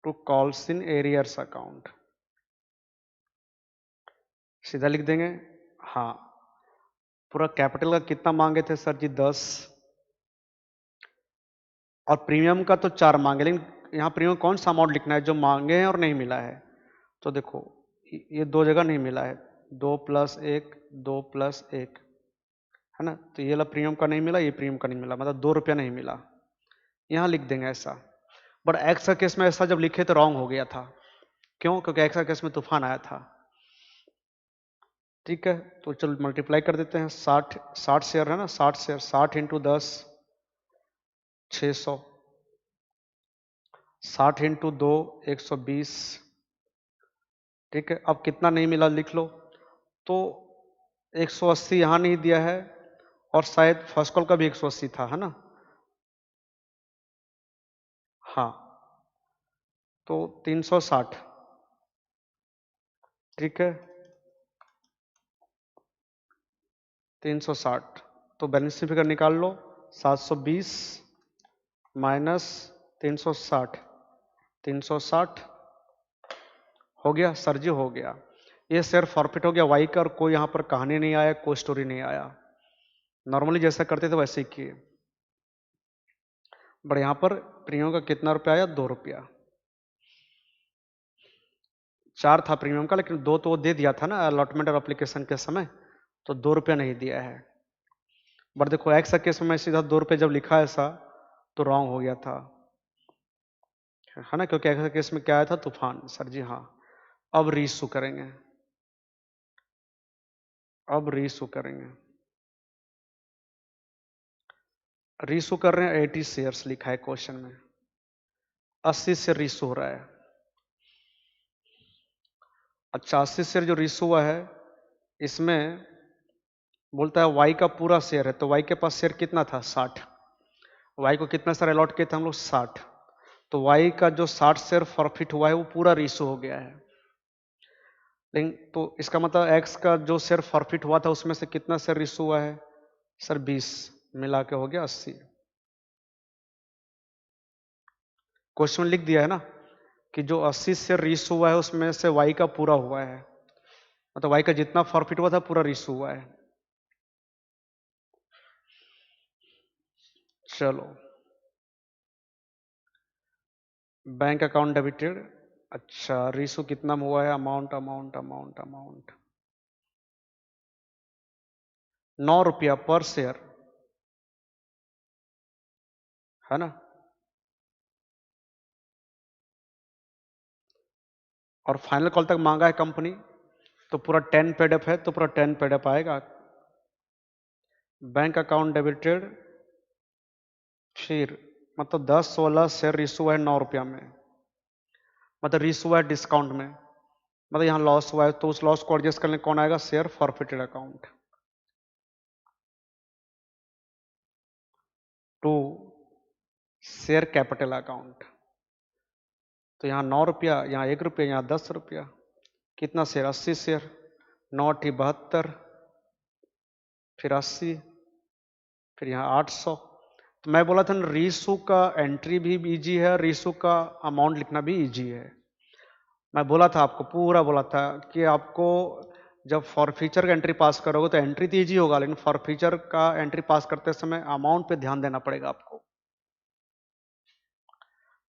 A: to calls in arrears account. सीधा लिख देंगे। हाँ, पूरा कैपिटल का कितना मांगे थे सर जी? 10। और प्रीमियम का तो 4 मांगे, लेकिन यहाँ प्रीमियम कौन सा अमाउंट लिखना है जो मांगे हैं और नहीं मिला है? तो देखो, ये 2 जगह नहीं मिला है, 2+1, 2+1, है ना। तो ये वाला प्रीमियम का नहीं मिला, ये प्रीमियम का नहीं मिला, मतलब 2 रुपया नहीं मिला। यहाँ लिख देंगे ऐसा। बट एक्स का केस में ऐसा जब लिखे तो रॉन्ग हो गया था। क्यों? क्योंकि एक्स का केस में तूफान आया था। ठीक है, तो चलो मल्टीप्लाई कर देते हैं। 60 शेयर है ना, 60 शेयर, 60 इंटू 10 600, 60 इंटू 2 120। ठीक है, अब कितना नहीं मिला लिख लो। तो 180 यहाँ नहीं दिया है, और शायद फर्स्ट कॉल का भी 180 था, है ना। हाँ, तो 360। ठीक है, 360। तो बैलेंस फिगर निकाल लो, 720 माइनस 360, 360 हो गया सर जी, हो गया। ये शेयर फॉरफिट हो गया वाई का, और कोई यहाँ पर कहानी नहीं आया, कोई स्टोरी नहीं आया। नॉर्मली जैसा करते थे वैसे ही किए। बट यहाँ पर प्रीमियम का कितना रुपया आया? 2 रुपया। 4 था प्रीमियम का, लेकिन 2 तो वो दे दिया था ना अलॉटमेंट और एप्लीकेशन के समय, तो 2 रुपया नहीं दिया है। बट देखो एक्स केस में सीधा 2 रुपये जब लिखा ऐसा, तो रॉन्ग हो गया था, है ना, क्योंकि एक्स केस में क्या आया था? तूफान। सर जी हाँ। अब रीइशू करेंगे, अब रीइशू करेंगे। रीइशू कर रहे हैं, 80 शेयर्स लिखा है क्वेश्चन में, 80 से रीइशू हो रहा है। अच्छा, 80 शेयर जो रीइशू हुआ है, इसमें बोलता है वाई का पूरा शेयर है, तो वाई के पास शेयर कितना था? 60। वाई को कितना शेयर अलॉट किए थे हम लोग? 60। तो वाई का जो 60 शेयर फॉरफिट हुआ है वो पूरा रीइशू हो गया है। लेकिन तो इसका मतलब एक्स का जो शेयर फॉरफिट हुआ था उसमें से कितना शेयर रीइशू हुआ है? सर 20 मिला के हो गया 80। क्वेश्चन लिख दिया है ना कि जो 80 शेयर रीइशू हुआ है उसमें से वाई का पूरा हुआ है, मतलब वाई का जितना फॉरफिट हुआ था पूरा रीइशू हुआ है। चलो, बैंक अकाउंट डेबिटेड। अच्छा, रीइशू कितना में हुआ है? अमाउंट अमाउंट अमाउंट अमाउंट 9 रुपया पर शेयर, है ना। और फाइनल कॉल तक मांगा है कंपनी, तो पूरा 10 पेड अप है, तो पूरा 10 पेड अप आएगा। बैंक अकाउंट डेबिटेड, फिर मतलब 10-16 शेयर इशू है 9 रुपया में, मतलब इशू है डिस्काउंट में। मतलब यहाँ लॉस हुआ है तो उस लॉस को एडजस्ट करने कौन आएगा, share forfeited account. To share capital account, तो यहाँ 9 रुपया, यहाँ 1 रुपया, यहाँ 10 रुपया, कितना शेयर, 80 शेयर, 9×8 = 72, फिर 80, फिर यहाँ 800। तो मैं बोला था ना रीसू का एंट्री भी इजी है, रीसू का अमाउंट लिखना भी इजी है। मैं बोला था आपको, पूरा बोला था कि आपको जब फॉरफीचर का एंट्री पास करोगे तो एंट्री तो इजी होगा, लेकिन फॉरफीचर का एंट्री पास करते समय अमाउंट पे ध्यान देना पड़ेगा आपको।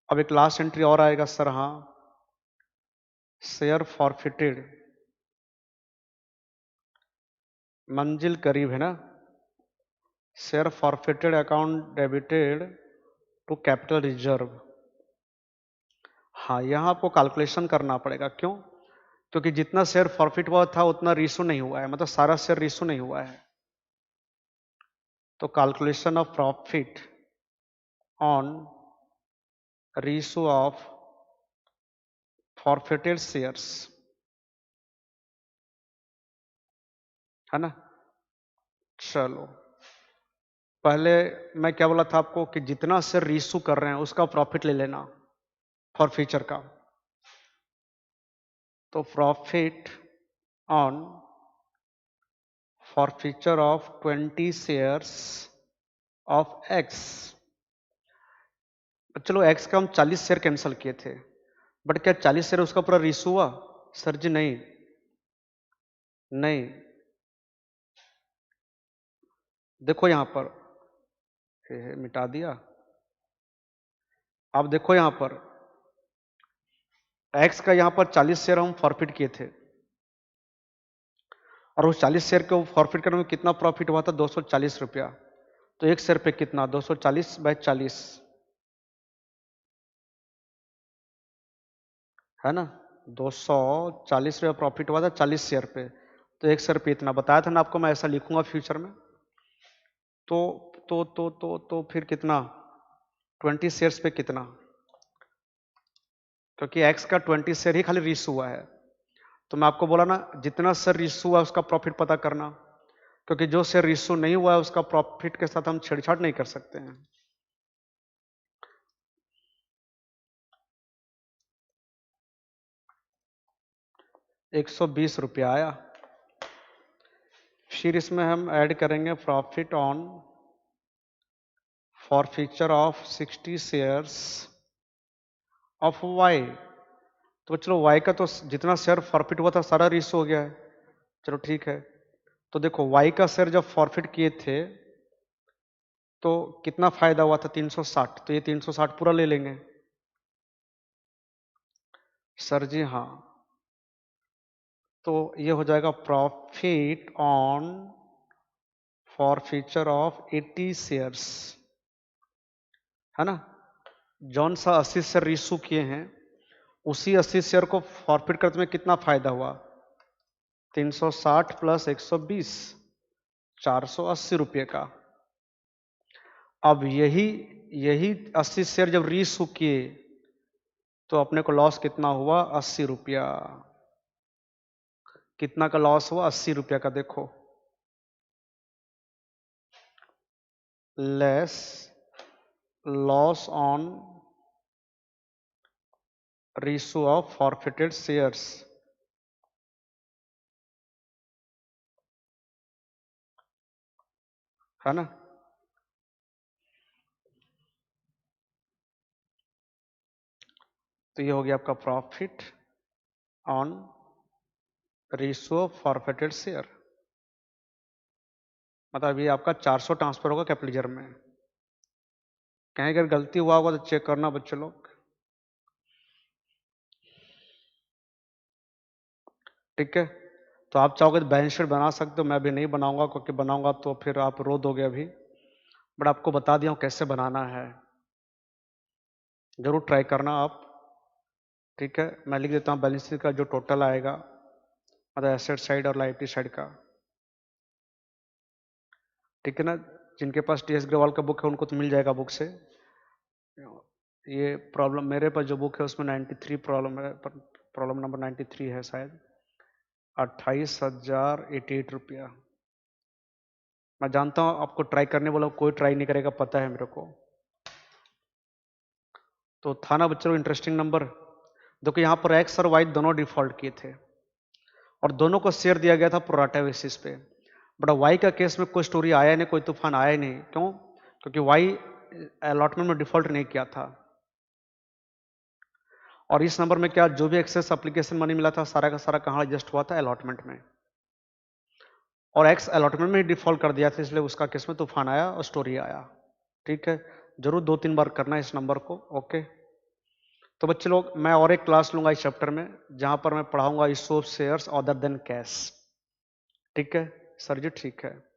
A: अब एक लास्ट एंट्री और आएगा सर, हाँ, शेयर फॉरफिटेड, मंजिल करीब है ना, share forfeited account debited to capital reserve. हाँ, यहाँ आपको कैलकुलेशन करना पड़ेगा, क्यों? क्योंकि जितना शेयर फॉरफिट हुआ था उतना रीशू नहीं हुआ है, मतलब सारा शेयर रीशू नहीं हुआ है। तो calculation of profit on reissue of forfeited shares, है ना। चलो, पहले मैं क्या बोला था आपको कि जितना शेयर रीशू कर रहे हैं उसका प्रॉफिट ले लेना फॉरफीचर का। तो profit on forfeiture of 20 shares of x, चलो एक्स का हम 40 शेयर कैंसिल किए थे, बट क्या 40 शेयर उसका पूरा रीशू हुआ? सर जी नहीं, नहीं, देखो यहां पर, मिटा दिया। आप देखो यहां पर एक्स का यहां पर 40 शेयर हम फॉरफिट किए थे, और उस 40 शेयर को फॉरफिट करने में कितना प्रॉफिट हुआ था, 240 रुपया। तो एक शेयर पे कितना, 240/40, है ना। 240 रुपया प्रॉफिट हुआ था 40 शेयर पे, तो एक शेयर पे इतना बताया था ना आपको, मैं ऐसा लिखूंगा फ्यूचर में। तो फिर कितना, 20 शेयर्स पे कितना, क्योंकि एक्स का 20 शेयर ही खाली रीस हुआ है। तो मैं आपको बोला ना जितना शेयर रीस हुआ है उसका प्रॉफिट पता करना, क्योंकि जो शेयर रीसू नहीं हुआ है उसका प्रॉफिट के साथ हम छेड़छाड़ नहीं कर सकते हैं। ₹120 आया। फिर इसमें हम ऐड करेंगे profit on forfeiture of 60 shares of Y. तो चलो वाई का तो जितना शेयर फॉरफिट हुआ था सारा रीस हो गया है, चलो ठीक है। तो देखो वाई का शेयर जब फॉरफिट किए थे तो कितना फायदा हुआ था, 360, तो ये 360 पूरा ले लेंगे। सर जी हाँ, तो ये हो जाएगा profit on forfeiture of 80 shares, है ना। जौन सा 80 शेयर रीशू किए हैं उसी 80 शेयर को फॉरफिट करते में कितना फायदा हुआ, 360 + 120, 480 रुपये का। अब यही यही 80 शेयर जब रीशू किए तो अपने को लॉस कितना हुआ, 80 रुपया। कितना का लॉस हुआ, 80 रुपया का। देखो less loss on reissue of forfeited shares, है ना। तो ये हो गया आपका profit on reissue of forfeited share. मतलब ये आपका 400 ट्रांसफर होगा कैपिटल में। कहीं अगर गलती हुआ होगा तो चेक करना बच्चे लोग, ठीक है। तो आप चाहोगे तो बैलेंस शीट बना सकते हो, मैं भी नहीं बनाऊंगा क्योंकि बनाऊंगा तो फिर आप रो दोगे अभी, बट आपको बता दिया हूं कैसे बनाना है, जरूर ट्राई करना आप, ठीक है। मैं लिख देता हूँ बैलेंस शीट का जो टोटल आएगा, मतलब एसेट साइड और लाइबिलिटी साइड का, ठीक है ना। जिनके पास टी एस अग्रवाल का बुक है उनको तो मिल जाएगा बुक से। ये प्रॉब्लम मेरे पास जो बुक है उसमें 93 प्रॉब्लम है, पर प्रॉब्लम नंबर 93 है शायद, 28,088 रुपया। मैं जानता हूं आपको ट्राई करने बोला, कोई ट्राई नहीं करेगा, पता है मेरे को। तो था ना बच्चों इंटरेस्टिंग नंबर। देखो यहाँ पर एक्स और वाई दोनों डिफॉल्ट किए थे और दोनों को शेयर दिया गया था प्रोराटा बेसिस पे। बट वाई का केस में कोई स्टोरी आया नहीं, कोई तूफान आया नहीं। क्यों? क्योंकि वाई अलॉटमेंट में डिफॉल्ट नहीं किया था। और इस नंबर में क्या, जो भी एक्सेस एप्लीकेशन मनी मिला था सारा का सारा कहाँ एडजस्ट हुआ था, अलॉटमेंट में। और एक्स अलॉटमेंट में ही डिफॉल्ट कर दिया था, इसलिए उसका केस में तूफान आया और स्टोरी आया। ठीक है, जरूर 2-3 बार करना है इस नंबर को। ओके, तो बच्चे लोग मैं और एक क्लास लूंगा इस चैप्टर में, जहां पर मैं पढ़ाऊंगा issue of shares other than cash. ठीक है सर जी, ठीक है।